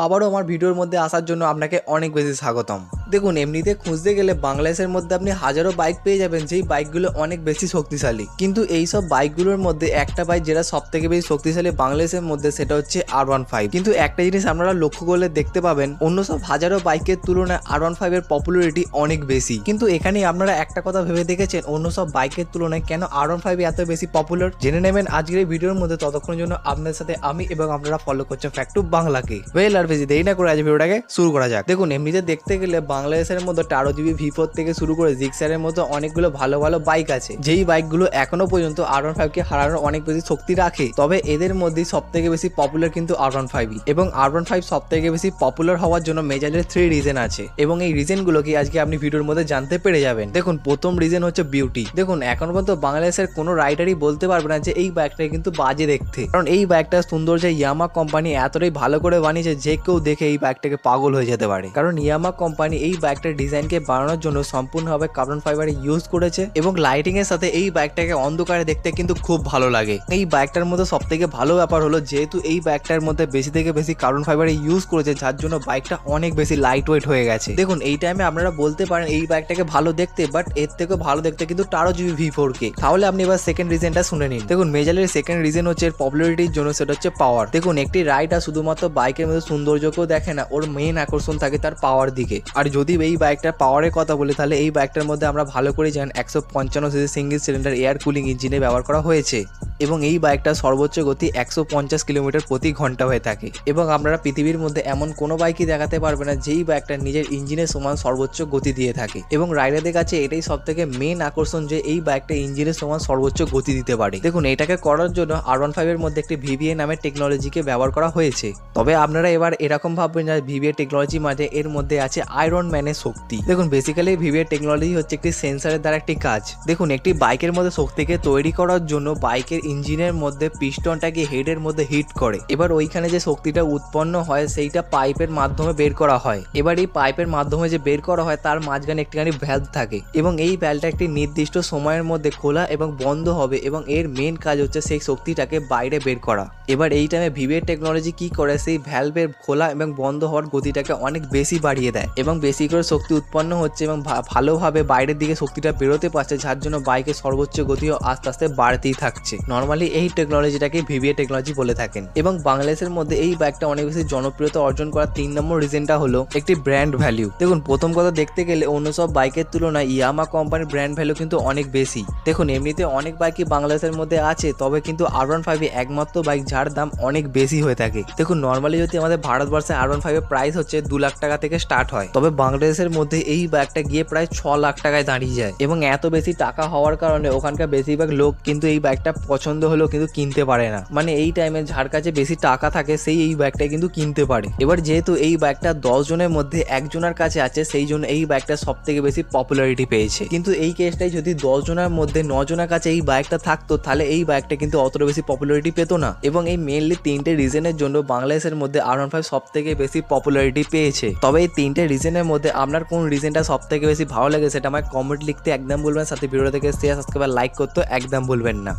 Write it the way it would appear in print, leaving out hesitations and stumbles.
আবারও আমার ভিডিওর মধ্যে আসার জন্য আপনাকে অনেক বেশি স্বাগতম। দেখুন, এমনিতে খুঁজতে গেলে বাংলাদেশের মধ্যে আপনি হাজারো বাইক পেয়ে যাবেন যেই বাইকগুলো অনেক বেশি শক্তিশালী, কিন্তু এই সব বাইকগুলোর মধ্যে একটা বাইক যেটা সব থেকে বেশি শক্তিশালী বাংলাদেশের মধ্যে, সেটা হচ্ছে R15। কিন্তু একটা জিনিস আপনারা লক্ষ্য করলে দেখতে পাবেন, অন্য সব হাজারো বাইকের তুলনায় R15 এর পপুলারিটি অনেক বেশি। কিন্তু এখানেই আপনারা একটা কথা ভেবে দেখেছেন, অন্য সব বাইকের তুলনায় কেন R15 এত বেশি পপুলার? জেনে নেবেন আজকের এই ভিডিওর মধ্যে। ততক্ষণের জন্য আপনাদের সাথে আমি এবং আপনারা ফলো করছেন ফ্যাক্টু বাংলাকে। আর বেশি দেরি না করে আজ ভিডিওটাকে শুরু করা যাক। দেখুন, এমনিতে দেখতে গেলে বাংলাদেশের মধ্যে 13GB V4 থেকে শুরু করে জিক্সারের মতো অনেকগুলো ভালো ভালো বাইক আছে, যেই বাইকগুলো এখনো পর্যন্ত R15 কে হারানোর অনেক বেশি শক্তি রাখে। তবে এদের মধ্যে সব থেকে বেশি পপুলার কিন্তু R15 এবং R15 সব থেকে বেশি পপুলার হওয়ার জন্য মেজরের 3 রিজন আছে, এবং এই রিজন গুলোকে আজকে আপনি ভিডিওর মধ্যে জানতে পেরে যাবেন। দেখুন, প্রথম রিজন হচ্ছে বিউটি। দেখুন, এখন পর্যন্ত বাংলাদেশের কোনো রাইডারই বলতে পারবে না যে এই বাইকটা কিন্তু বাজে দেখতে, কারণ এই বাইকটা সুন্দর যে ইয়ামাহা কোম্পানি এতটাই ভালো করে বানিয়েছে যে কেউ দেখে এই বাইকটাকে পাগল হয়ে যেতে পারে। কারণ ইয়ামাহা কোম্পানি এই বাইকটার ডিজাইনকে বানানোর জন্য সম্পূর্ণভাবে কার্বন ফাইবার ইউজ করেছে, এবং লাইটিং এর সাথে এই বাইকটাকে অন্ধকারে দেখতে কিন্তু খুব ভালো লাগে। এই বাইকটার মধ্যে সব থেকে ভালো ব্যাপার হলো, যেহেতু এই বাইকটার মধ্যে বেশি থেকে বেশি কার্বন ফাইবার ইউজ করেছে, যার জন্য বাইকটা অনেক বেশি লাইট ওয়েট হয়ে গেছে। দেখুন, এই টাইমে আপনারা বলতে পারেন এই বাইকটাকে ভালো দেখতে, বাট এর থেকে ভালো দেখতে কিন্তু 13GB V4 কে। তাহলে আপনি এবার সেকেন্ড রিজনটা শুনে নিন। দেখুন, মেজালের সেকেন্ড রিজন হচ্ছে এর পপুলারিটির জন্য, সেটা হচ্ছে পাওয়ার। দেখুন, একটি রাইডার শুধুমাত্র বাইকের মধ্যে সৌন্দর্যকেও দেখে না, ওর মেইন আকর্ষণ থাকে তার পাওয়ার দিকে। আর যদি এই বাইকটার পাওয়ারের কথা বলি, তাহলে এই বাইকটার মধ্যে আমরা ভালো করে জানি 155cc single cylinder air cooling ইঞ্জিনে ব্যবহার করা হয়েছে, এবং এই বাইকটার সর্বোচ্চ গতি 150 কিলোমিটার প্রতি ঘন্টা হয়ে থাকে। এবং আপনারা পৃথিবীর মধ্যে এমন কোনো বাইকই দেখাতে পারবে না যেই বাইকটা নিজের ইঞ্জিনের সমান সর্বোচ্চ গতি দিয়ে থাকে, এবং রাইডারদের কাছে এটাই সব থেকে মেন আকর্ষণ যে এই বাইকটা ইঞ্জিনের সমান সর্বোচ্চ গতি দিতে পারে। দেখুন, এটাকে করার জন্য R15 এর মধ্যে একটি VVA নামের টেকনোলজিকে ব্যবহার করা হয়েছে। তবে আপনারা এবার এরকম ভাববেন যে VVA টেকনোলজি মানে এর মধ্যে আছে আয়রন ম্যানের শক্তি। দেখুন, বেসিক্যালি VVA টেকনোলজি হচ্ছে একটি সেন্সরের দ্বারা একটি কাজ। দেখুন, একটি বাইকের মধ্যে শক্তিকে তৈরি করার জন্য বাইকের ইঞ্জিনের মধ্যে পিস্টনটাকে হেডের মধ্যে হিট করে, এবার ওইখানে যে শক্তিটা উৎপন্ন হয় সেইটা পাইপের মাধ্যমে বের করা হয়। এবার এই পাইপের মাধ্যমে যে বের করা হয় তার মাঝখানে একটিখানি ভ্যালভ থাকে, এবং এই ভ্যালভটা একটি নির্দিষ্ট সময়ের মধ্যে খোলা এবং বন্ধ হবে, এবং এর মেন কাজ হচ্ছে সেই শক্তিটাকে বাইরে বের করা। এবার এই টাইমে VVA টেকনোলজি কি করে, সেই ভ্যালভের খোলা এবং বন্ধ হওয়ার গতিটাকে অনেক বেশি বাড়িয়ে দেয়, এবং বেশি করে শক্তি উৎপন্ন হচ্ছে এবং ভালোভাবে বাইরের দিকে শক্তিটা বেরোতে পারছে, যার জন্য বাইকের সর্বোচ্চ গতিও আস্তে আস্তে বাড়তেই থাকছে। নর্মালি এই টেকনোলজিটাকে VVA টেকনোলজি বলে থাকেন। এবং বাংলাদেশের মধ্যে এই বাইকটা অনেক বেশি জনপ্রিয়তা অর্জন করার 3 নম্বর রিজনটা হলো একটি ব্র্যান্ড ভ্যালু। দেখুন, প্রথম কথা দেখতে গেলে অন্য সব বাইকের তুলনায় ইয়ামাহা কোম্পানির ব্র্যান্ড ভ্যালু কিন্তু অনেক বেশি। দেখুন, এমনিতে অনেক বাইকই বাংলাদেশের মধ্যে আছে, তবে কিন্তু R15 একমাত্র বাইক যার দাম অনেক বেশি হয়ে থাকে। দেখুন, নর্মালি যদি আমাদের ভারতবর্ষে R15 এর প্রাইস হচ্ছে 2 লাখ টাকা থেকে স্টার্ট হয়, তবে বাংলাদেশের মধ্যে এই বাইকটা গিয়ে প্রায় 6 লাখ টাকায় দাঁড়িয়ে যায়। এবং এত বেশি টাকা হওয়ার কারণে ওখানকার বেশিরভাগ লোক কিন্তু এই বাইকটা পছন্দ হলেও কিন্তু কিনতে পারে না। মানে এই টাইমে যার কাছে বেশি টাকা থাকে সেই এই বাইকটা কিন্তু কিনতে পারে। এবার যেহেতু এই বাইকটা 10 জনের মধ্যে একজনের কাছে আছে, সেই জন্য এই বাইকটা সব থেকে বেশি পপুলারিটি পেয়েছে। কিন্তু এই কেসটাই যদি 10 জনের মধ্যে 9 জনের কাছে এই বাইকটা থাকতো, তাহলে এই বাইকটা কিন্তু অতটা বেশি পপুলারিটি পেতো না। এবং এই মেইনলি 3টে রিজনের জন্য বাংলাদেশের মধ্যে R15 সব থেকে বেশি পপুলারিটি পেয়েছে। তবে এই 3টে রিজনের মধ্যে আপনার কোন রিজনটা সব থেকে বেশি ভালো লাগে সেটা আমায় কমেন্ট লিখতে একদম বলবেন, সাথে ভিডিও থেকে শেয়ার, সাবস্ক্রাইব, লাইক করতে একদম ভুলবেন না।